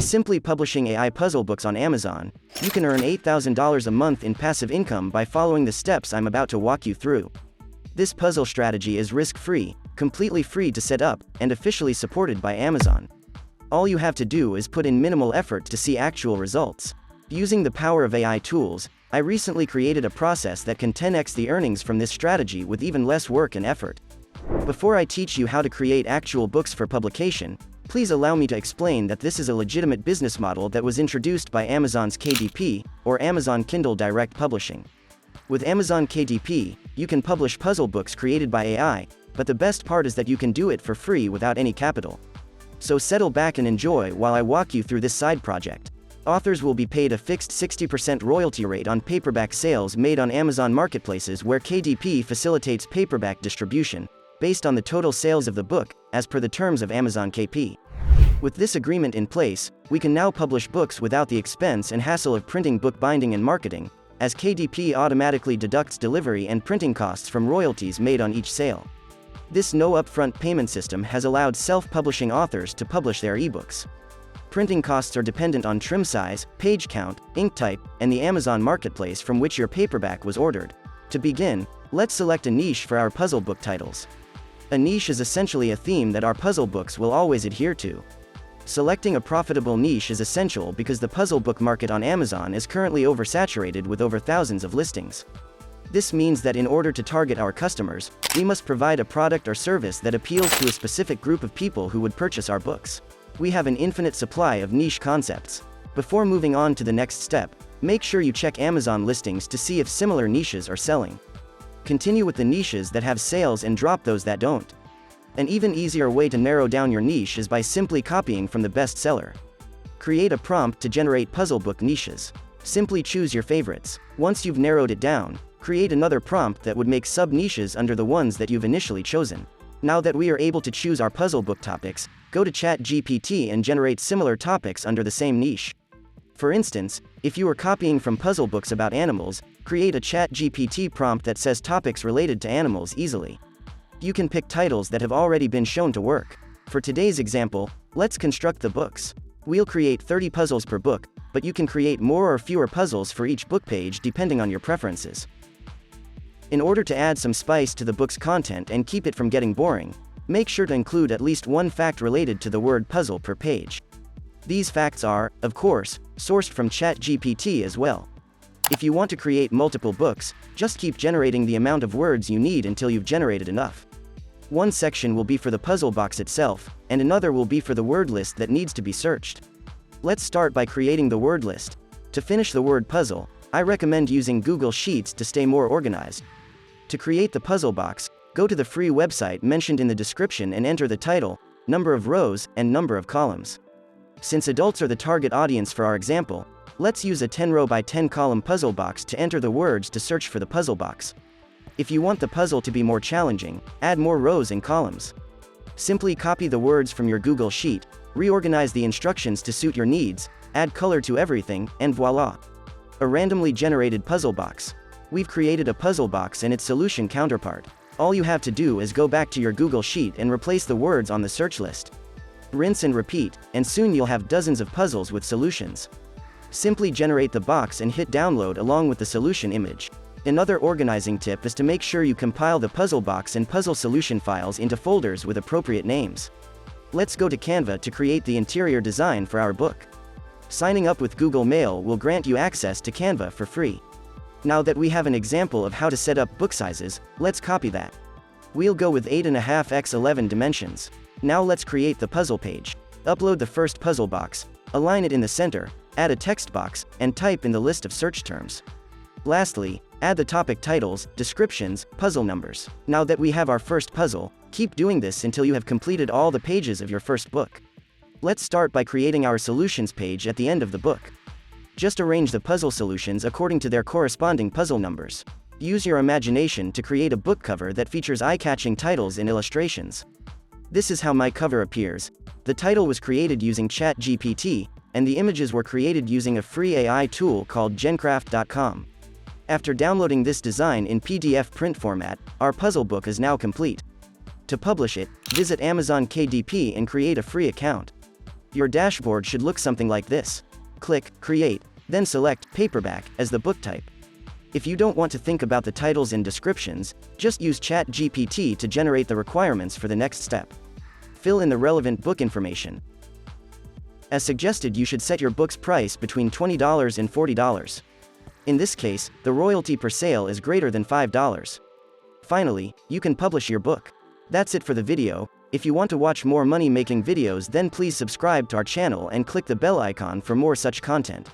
simply publishing AI puzzle books on Amazon, you can earn $8,000 a month in passive income by following the steps I'm about to walk you through. This puzzle strategy is risk-free, completely free to set up, and officially supported by Amazon. All you have to do is put in minimal effort to see actual results. Using the power of AI tools, I recently created a process that can 10x the earnings from this strategy with even less work and effort. Before I teach you how to create actual books for publication, please allow me to explain that this is a legitimate business model that was introduced by Amazon's KDP, or Amazon Kindle Direct Publishing. With Amazon KDP, you can publish puzzle books created by AI, but the best part is that you can do it for free without any capital. So settle back and enjoy while I walk you through this side project. Authors will be paid a fixed 60% royalty rate on paperback sales made on Amazon marketplaces where KDP facilitates paperback distribution, based on the total sales of the book, as per the terms of Amazon KP. With this agreement in place, we can now publish books without the expense and hassle of printing, book binding and marketing, as KDP automatically deducts delivery and printing costs from royalties made on each sale. This no upfront payment system has allowed self-publishing authors to publish their ebooks. Printing costs are dependent on trim size, page count, ink type, and the Amazon marketplace from which your paperback was ordered. To begin, let's select a niche for our puzzle book titles. A niche is essentially a theme that our puzzle books will always adhere to. Selecting a profitable niche is essential because the puzzle book market on Amazon is currently oversaturated with over thousands of listings. This means that in order to target our customers, we must provide a product or service that appeals to a specific group of people who would purchase our books. We have an infinite supply of niche concepts. Before moving on to the next step, make sure you check Amazon listings to see if similar niches are selling. Continue with the niches that have sales and drop those that don't. An even easier way to narrow down your niche is by simply copying from the bestseller. Create a prompt to generate puzzle book niches. Simply choose your favorites. Once you've narrowed it down, create another prompt that would make sub-niches under the ones that you've initially chosen. Now that we are able to choose our puzzle book topics, go to ChatGPT and generate similar topics under the same niche. For instance, if you are copying from puzzle books about animals, create a ChatGPT prompt that says topics related to animals easily. You can pick titles that have already been shown to work. For today's example, let's construct the books. We'll create 30 puzzles per book, but you can create more or fewer puzzles for each book page depending on your preferences. In order to add some spice to the book's content and keep it from getting boring, make sure to include at least one fact related to the word puzzle per page. These facts are, of course, sourced from ChatGPT as well. If you want to create multiple books, just keep generating the amount of words you need until you've generated enough. One section will be for the puzzle box itself, and another will be for the word list that needs to be searched. Let's start by creating the word list. To finish the word puzzle, I recommend using Google Sheets to stay more organized. To create the puzzle box, go to the free website mentioned in the description and enter the title, number of rows, and number of columns. Since adults are the target audience for our example, let's use a 10-row by 10-column puzzle box to enter the words to search for the puzzle box. If you want the puzzle to be more challenging, add more rows and columns. Simply copy the words from your Google Sheet, reorganize the instructions to suit your needs, add color to everything, and voila! A randomly generated puzzle box. We've created a puzzle box and its solution counterpart. All you have to do is go back to your Google Sheet and replace the words on the search list. Rinse and repeat, and soon you'll have dozens of puzzles with solutions. Simply generate the box and hit download along with the solution image. Another organizing tip is to make sure you compile the puzzle box and puzzle solution files into folders with appropriate names. Let's go to Canva to create the interior design for our book. Signing up with Google Mail will grant you access to Canva for free. Now that we have an example of how to set up book sizes, let's copy that. We'll go with 8.5 x 11 dimensions. Now let's create the puzzle page. Upload the first puzzle box, align it in the center, add a text box, and type in the list of search terms. Lastly, add the topic titles, descriptions, puzzle numbers. Now that we have our first puzzle, keep doing this until you have completed all the pages of your first book. Let's start by creating our solutions page at the end of the book. Just arrange the puzzle solutions according to their corresponding puzzle numbers. Use your imagination to create a book cover that features eye-catching titles and illustrations. This is how my cover appears. The title was created using ChatGPT, and the images were created using a free AI tool called gencraft.com. After downloading this design in PDF print format, our puzzle book is now complete. To publish it, visit Amazon KDP and create a free account. Your dashboard should look something like this. Click Create, then select Paperback as the book type. If you don't want to think about the titles and descriptions, just use ChatGPT to generate the requirements for the next step. Fill in the relevant book information. As suggested, you should set your book's price between $20 and $40. In this case, the royalty per sale is greater than $5. Finally, you can publish your book. That's it for the video. If you want to watch more money-making videos, then please subscribe to our channel and click the bell icon for more such content.